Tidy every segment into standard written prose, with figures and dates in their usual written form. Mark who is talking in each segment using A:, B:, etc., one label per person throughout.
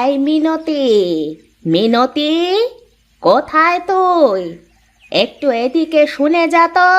A: এই মিনতি, মিনতি, কোথায় তুই? একটু এদিকে শুনে যা তো।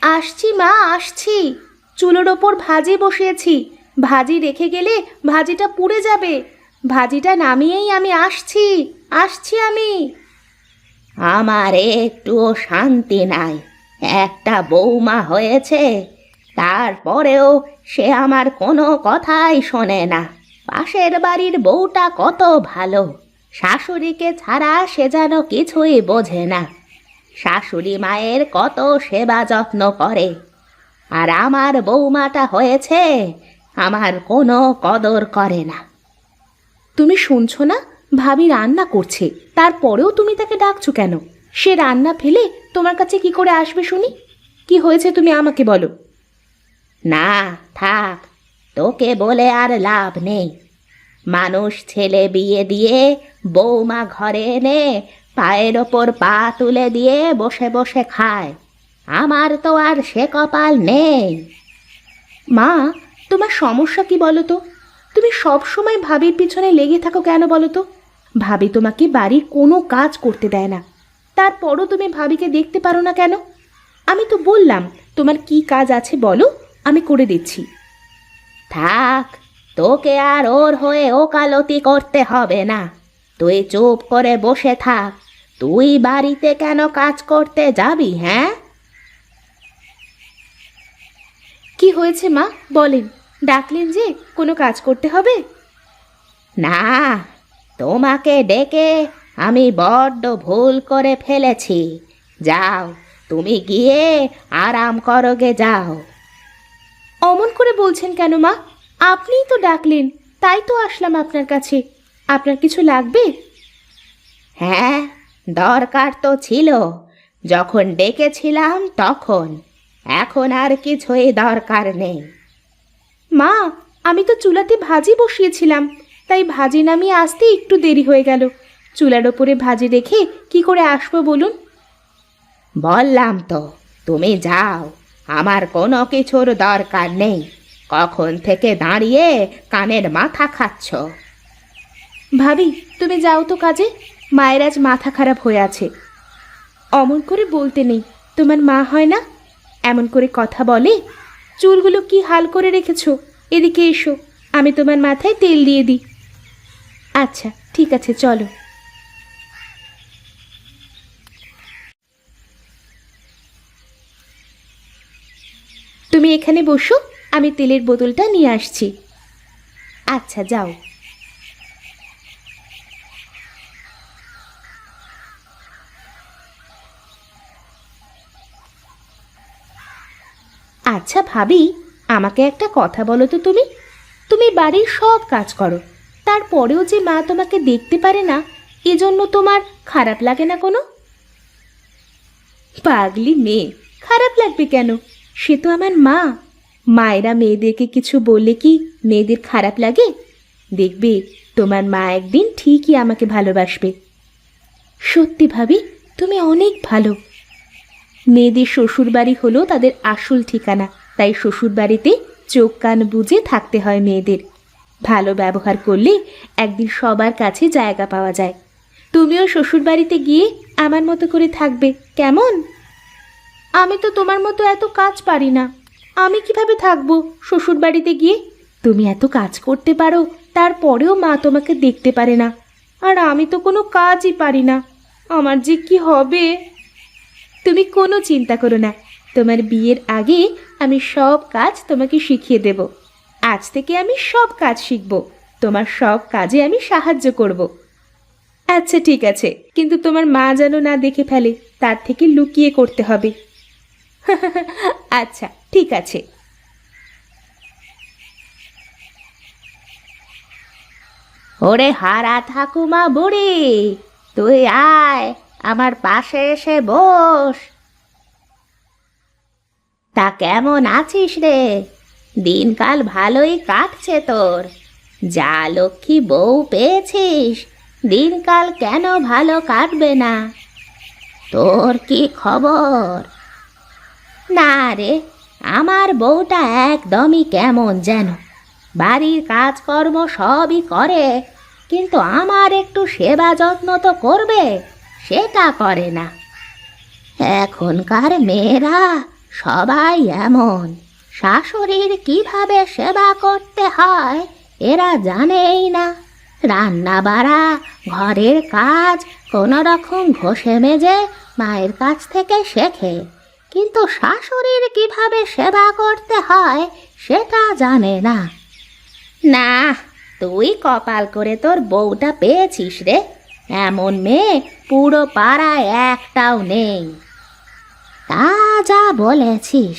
A: আসছি মা, আসছি। চুলোর ওপর ভাজি বসিয়েছি, ভাজি রেখে গেলে ভাজিটা পুড়ে যাবে। ভাজিটা নামিয়েই আমি আসছি, আসছি আমি। আমার একটুও শান্তি নাই। একটা বৌমা হয়েছে, তারপরেও সে আমার কোনো কথাই শোনে না। পাশের বাড়ির বউটা কত ভালো, শাশুড়িকে ছাড়া সে যেন কিছুই বোঝে না। শাশুড়ি মায়ের কত সেবা যত্ন করে, আর আমার বৌমাটা হয়েছে আমার কোনো কদর করে না। তুমি শুনছো না? ভাবি রান্না করছে, তারপরেও তুমি তাকে ডাকছো কেন? সে রান্না ফেলে তোমার কাছে কি করে আসবে শুনি? কি হয়েছে তুমি আমাকে বলো। না, থাক, তোকে বলে আর লাভ নেই। মানুষ ছেলে বিয়ে দিয়ে বৌমা ঘরে এনে পায়ের ওপর পা তুলে দিয়ে বসে বসে খায়। আমার তো আর সে কপাল নেই। মা, তোমার সমস্যা কি বলো তো? তুমি সব সময় ভাবির পিছনে লেগে থাকো কেন বলো তো? ভাবি তোমাকে বাড়ির কোনো কাজ করতে দেয় না, তারপরও তুমি ভাবিকে দেখতে পারো না কেন? আমি তো বললাম তোমার কি কাজ আছে বলো, আমি করে দিচ্ছি। থাক, তোকে আর ওর হয়ে ওকালতি করতে হবে না। তুই চুপ করে বসে থাক। তুই বাড়িতে কেন কাজ করতে যাবি? হ্যাঁ, কি হয়েছে মা বলেন? ডাকলেন যে কোনো কাজ করতে হবে? না, তোমাকে ডেকে আমি বড্ড ভুল করে ফেলেছি। যাও, তুমি গিয়ে আরাম করো গে, যাও। অমন করে বলছেন কেন মা? আপনিই তো ডাকলেন, তাই তো আসলাম আপনার কাছে। আপনার কিছু লাগবে? হ্যাঁ, দরকার তো ছিল যখন ডেকেছিলাম তখন। এখন আর কিছুই দরকার নেই। মা, আমি তো চুলাতে ভাজি বসিয়েছিলাম, তাই ভাজি নামিয়ে আসতে একটু দেরি হয়ে গেল। চুলার ওপরে ভাজি রেখে কি করে আসবো বলুন? বললাম তো, তুমি যাও, আমার কোনো কিছুর দরকার নেই। কখন থেকে দাঁড়িয়ে কানের মাথা খাচ্ছ? ভাবি, তুমি যাও তো কাজে। মায়ের আজ মাথা খারাপ হয়ে আছে। অমন করে বলতে নেই, তোমার মা হয় না? এমন করে কথা বলে? চুলগুলো কি হাল করে রেখেছো? এদিকে এসো, আমি তোমার মাথায় তেল দিয়ে দিই। আচ্ছা ঠিক আছে, চলো। তুমি এখানে বসো, আমি তেলের বোতলটা নিয়ে আসছি। আচ্ছা যাও। আচ্ছা ভাবি, আমাকে একটা কথা বলো তো, তুমি তুমি বাড়ির সব কাজ করো, তারপরেও যে মা তোমাকে দেখতে পারে না, এজন্য তোমার খারাপ লাগে না কোনো? পাগলি মেয়ে, খারাপ লাগবে কেন? সে তো আমার মা। মায়েরা মেয়েদেরকে কিছু বললে কি মেয়েদের খারাপ লাগে? দেখবে, তোমার মা একদিন ঠিকই আমাকে ভালোবাসবে। সত্যি ভাবি, তুমি অনেক ভালো। মেয়েদের শ্বশুরবাড়ি হলো তাদের আসল ঠিকানা, তাই শ্বশুরবাড়িতে চোখ কান বুজে থাকতে হয় মেয়েদের। ভালো ব্যবহার করলে একদিন সবার কাছে জায়গা পাওয়া যায়। তুমিও শ্বশুরবাড়িতে গিয়ে আমার মতো করে থাকবে, কেমন? আমি তো তোমার মতো এত কাজ পারি না। আমি কিভাবে থাকবো শ্বশুরবাড়িতে গিয়ে? তুমি এত কাজ করতে পারো, তারপরেও মা তোমাকে দেখতে পারে না, আর আমি তো কোনো কাজই পারি না। আমার যে কি হবে! তুমি কোনো চিন্তা করো না, তোমার বিয়ের আগে আমি সব কাজ তোমাকে শিখিয়ে দেব। আজ থেকে আমি সব কাজ শিখব, তোমার সব কাজে আমি সাহায্য করব। আচ্ছা ঠিক আছে, কিন্তু তোমার মা যেন না দেখে ফেলে, তার থেকে লুকিয়ে করতে হবে। আচ্ছা ঠিক আছে। ওরে হারা ঠাকুমা বুড়ি, তুই আয়, আমার পাশে এসে বস। তা কেমন আছিস রে? দিনকাল ভালোই কাটছে তোর। যা লক্ষ্মী বউ পেয়েছিস, দিনকাল কেন ভালো কাটবে না? তোর কি খবর? না রে, আমার বউটা একদমই কেমন যেন। বাড়ির কাজকর্ম সবই করে, কিন্তু আমার একটু সেবা যত্ন তো করবে, সেটা করে না। এখনকার মেয়েরা সবাই এমন, শাশুড়ির কিভাবে সেবা করতে হয় এরা জানেই না। রান্না বাড়া, ঘরের কাজ কোনো রকম ঘষে মেজে মায়ের কাছ থেকে শেখে, কিন্তু শাশুড়ির কিভাবে সেবা করতে হয় সেটা জানে না। না, তুই কপাল করে তোর বউটা পেয়েছিস রে, এমন মেয়ে পুরো পাড়ায় একটাও নেই। তা যা বলেছিস,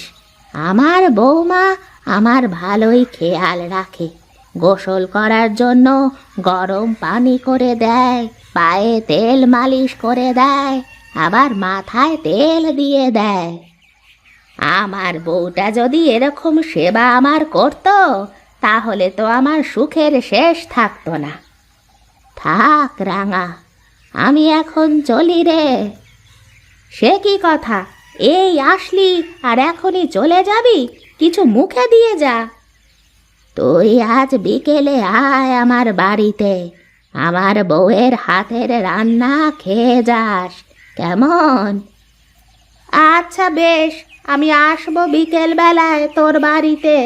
A: আমার বৌমা আমার ভালোই খেয়াল রাখে। গোসল করার জন্য গরম পানি করে দেয়, পায়ে তেল মালিশ করে দেয়, আবার মাথায় তেল দিয়ে দেয়। আমার বউটা যদি এরকম সেবা আমার করতো তাহলে তো আমার সুখের শেষ থাকতো না। থাক রাঙা, আমি এখন চলি রে। সে কি কথা, এই আসলি আর এখনই চলে যাবি? কিছু মুখে দিয়ে যা। তুই আজ বিকেলে আয় আমার বাড়িতে, আমার বউয়ের হাতের রান্না খেয়ে যাস, কেমন? আচ্ছা বেশ, আমি আসবো বিকেল বেলায় তোর বাড়িতে।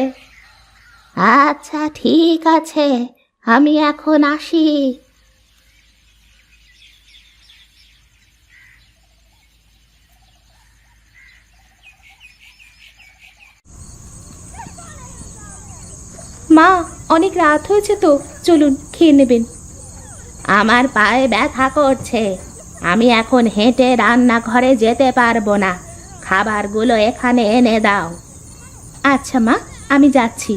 A: আচ্ছা ঠিক আছে, আমি এখন আসি। মা, অনেক রাত হয়েছে তো, চলুন খেয়ে নেবেন। আমার পায়ে ব্যথা করছে, আমি এখন হেঁটে রান্নাঘরে যেতে পারবো না। খাবারগুলো এখানে এনে দাও। আচ্ছা মা, আমি যাচ্ছি।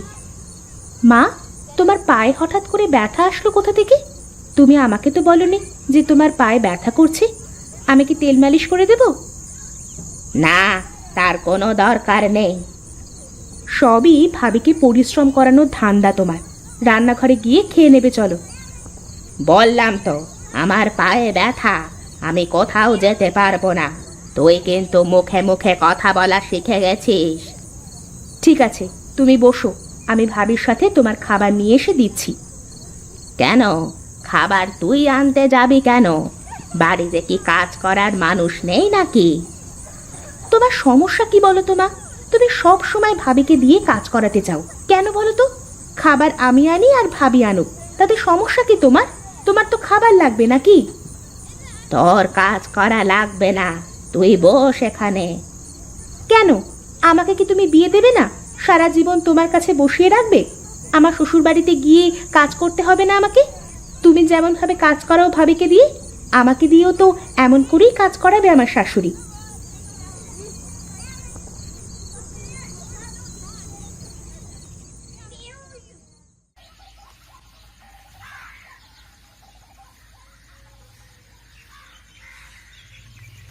A: মা, তোমার পায়ে হঠাৎ করে ব্যথা আসলো কোথা থেকে? তুমি আমাকে তো বলনি যে তোমার পায়ে ব্যথা করছে। আমি কি তেল মালিশ করে দেব? না, তার কোনো দরকার নেই। সবই ভাবিকে পরিশ্রম করানোর ধান্দা তোমার। রান্নাঘরে গিয়ে খেয়ে নেবে, চলো। বললাম তো আমার পায়ে ব্যথা, আমি কোথাও যেতে পারবো না। তুই কিন্তু মুখে মুখে কথা বলা শিখে গেছিস। ঠিক আছে, তুমি বসো, আমি ভাবির সাথে তোমার খাবার নিয়ে এসে দিচ্ছি। কেন, খাবার তুই আনতে যাবি কেন? বাড়িতে কি কাজ করার মানুষ নেই নাকি? তোমার সমস্যা কি বলো তো মা? তুমি সব সময় ভাবিকে দিয়ে কাজ করাতে চাও কেন বলো তো? খাবার আমি আনি আর ভাবি আনুক, তাতে সমস্যা কি তোমার? তোমার তো খাবার লাগবে নাকি? তোর কাজ করা লাগবে না, তুই বস এখানে। কেন, আমাকে কি তুমি বিয়ে দেবে না? সারা জীবন তোমার কাছে বসিয়ে রাখবে? আমার শ্বশুর বাড়িতে গিয়ে কাজ করতে হবে না আমাকে? তুমি যেমন ভাবে কাজ করাও ভাবিকে দিয়ে, আমাকে দিয়েও তো এমন করেই কাজ করাবে আমার শাশুড়ি।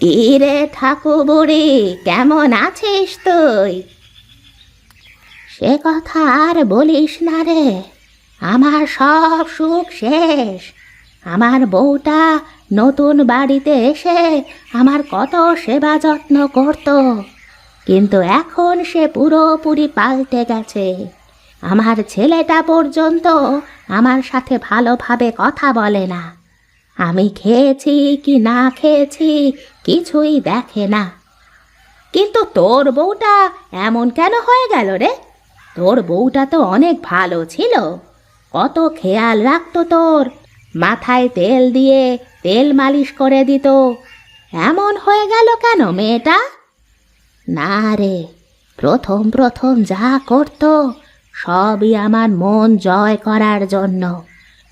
A: কি রে ঠাকুরবুড়ি, কেমন আছিস তুই? সে কথা আর বলিস না রে, আমার সব সুখ শেষ। আমার বউটা নতুন বাড়িতে এসে আমার কত সেবা যত্ন করত, কিন্তু এখন সে পুরোপুরি পাল্টে গেছে। আমার ছেলেটা পর্যন্ত আমার সাথে ভালোভাবে কথা বলে না। আমি খেয়েছি কি না খেয়েছি কিছুই দেখে না। কিন্তু তোর বউটা এমন কেন হয়ে গেল রে? তোর বউটা তো অনেক ভালো ছিল, কত খেয়াল রাখতো তোর, মাথায় তেল দিয়ে তেল মালিশ করে দিত। এমন হয়ে গেল কেন মেয়েটা? না রে, প্রথম প্রথম যা করতো সবই আমার মন জয় করার জন্য।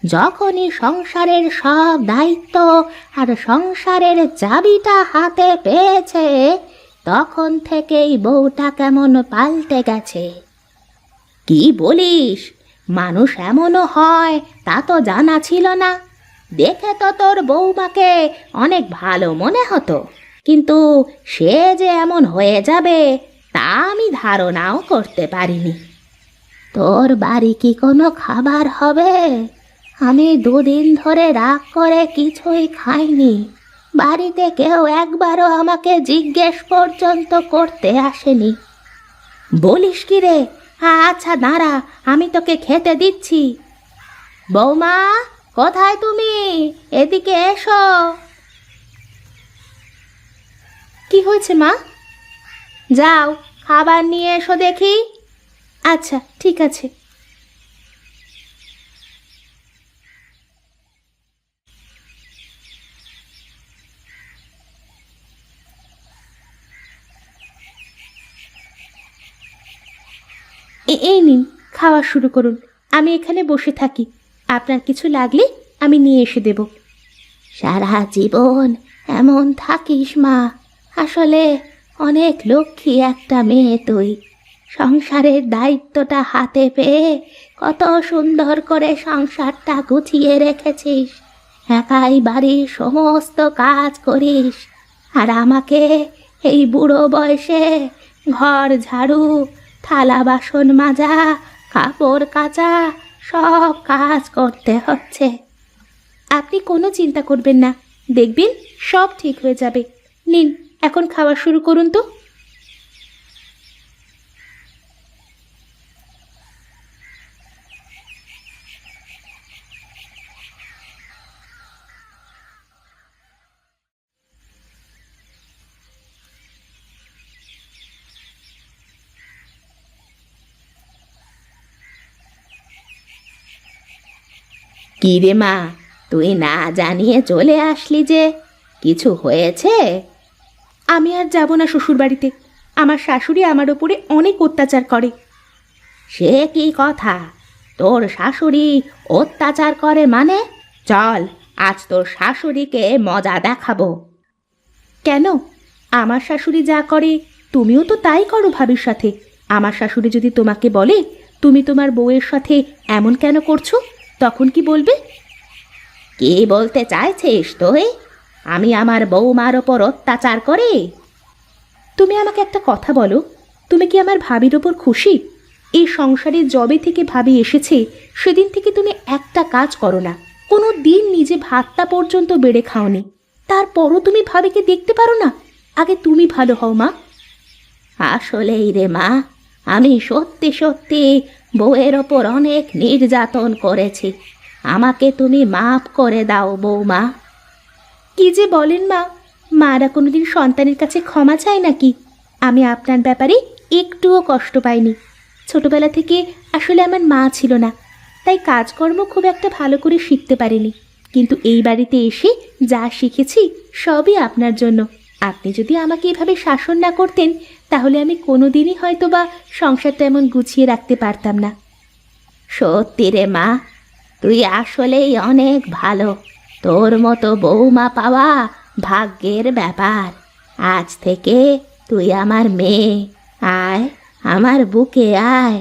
A: যখনই সংসারের সব দায়িত্ব আর সংসারের চাবিটা হাতে পেয়েছে তখন থেকেই বউটা কেমন পাল্টে গেছে। কি বলিস? মানুষ এমনও হয় তা তো জানা ছিল না। দেখে তো তোর বউমাকে অনেক ভালো মনে হতো, কিন্তু সে যে এমন হয়ে যাবে তা আমি ধারণাও করতে পারিনি। তোর বাড়ি কি কোনো খাবার হবে? আমি দুদিন ধরে রাগ করে কিছুই খাইনি। বাড়িতে কেউ একবারও আমাকে জিজ্ঞেস পর্যন্ত করতে আসেনি। বলিস কি রে? আচ্ছা দাঁড়া, আমি তোকে খেতে দিচ্ছি। বৌমা, কোথায় তুমি? এদিকে এসো। কি হয়েছে মা? যাও খাবার নিয়ে এসো দেখি। আচ্ছা ঠিক আছে। এই নিন, খাওয়া শুরু করুন। আমি এখানে বসে থাকি, আপনার কিছু লাগলে আমি নিয়ে এসে দেব। সারা জীবন এমন থাকিস মা। আসলে অনেক লক্ষ্মী একটা মেয়ে তুই। সংসারের দায়িত্বটা হাতে পেয়ে কত সুন্দর করে সংসারটা গুছিয়ে রেখেছিস। একাই বাড়ির সমস্ত কাজ করিস, আর আমাকে এই বুড়ো বয়সে ঘর ঝাড়ু, থালা বাসন মাজা, কাপড় কাচা সব কাজ করতে হচ্ছে। আপনি কোনো চিন্তা করবেন না, দেখবেন সব ঠিক হয়ে যাবে। নিন, এখন খাওয়া শুরু করুন তো। কি রে মা, তুই না জানিয়ে চলে আসলি যে? কিছু হয়েছে? আমি আর যাব না শ্বশুর বাড়িতে। আমার শাশুড়ি আমার ওপরে অনেক অত্যাচার করে। সে কি কথা? তোর শাশুড়ি অত্যাচার করে মানে? চল, আজ তোর শাশুড়িকে মজা দেখাবো। কেন? আমার শাশুড়ি যা করে তুমিও তো তাই করো ভাবির সাথে। আমার শাশুড়ি যদি তোমাকে বলে তুমি তোমার বউয়ের সাথে এমন কেন করছো, তখন কি বলবে? কি বলতে চাইছিস তুই? আমি আমার বউমার ওপর অত্যাচার করি? তুমি আমাকে একটা কথা বলো, তুমি কি আমার ভাবির ওপর খুশি? এই সংসারে যবে থেকে ভাবি এসেছে সেদিন থেকে তুমি একটা কাজ করো না, কোনো দিন নিজে ভাতটা পর্যন্ত বেড়ে খাওনি। তারপরও তুমি ভাবিকে দেখতে পারো না? আগে তুমি ভালো হও মা। আসলেই রে মা, আমি সত্যি সত্যি বউয়ের ওপর অনেক নির্যাতন করেছি। আমাকে তুমি মাফ করে দাও বৌমা। কি যে বলেন মা, মারা কোনোদিন সন্তানের কাছে ক্ষমা চায় নাকি? আমি আপনার ব্যাপারে একটুও কষ্ট পাইনি। ছোটবেলা থেকে আসলে আমার মা ছিল না, তাই কাজকর্ম খুব একটা ভালো করে শিখতে পারিনি। কিন্তু এই বাড়িতে এসে যা শিখেছি সবই আপনার জন্য। আপনি যদি আমাকে এভাবে শাসন না করতেন তাহলে আমি কোনোদিনই হয়তো বা সংসারটা এমন গুছিয়ে রাখতে পারতাম না। সত্যি রে মা, তুই আসলেই অনেক ভালো। তোর মতো বৌমা পাওয়া ভাগ্যের ব্যাপার। আজ থেকে তুই আমার মেয়ে। আয়, আমার বুকে আয়।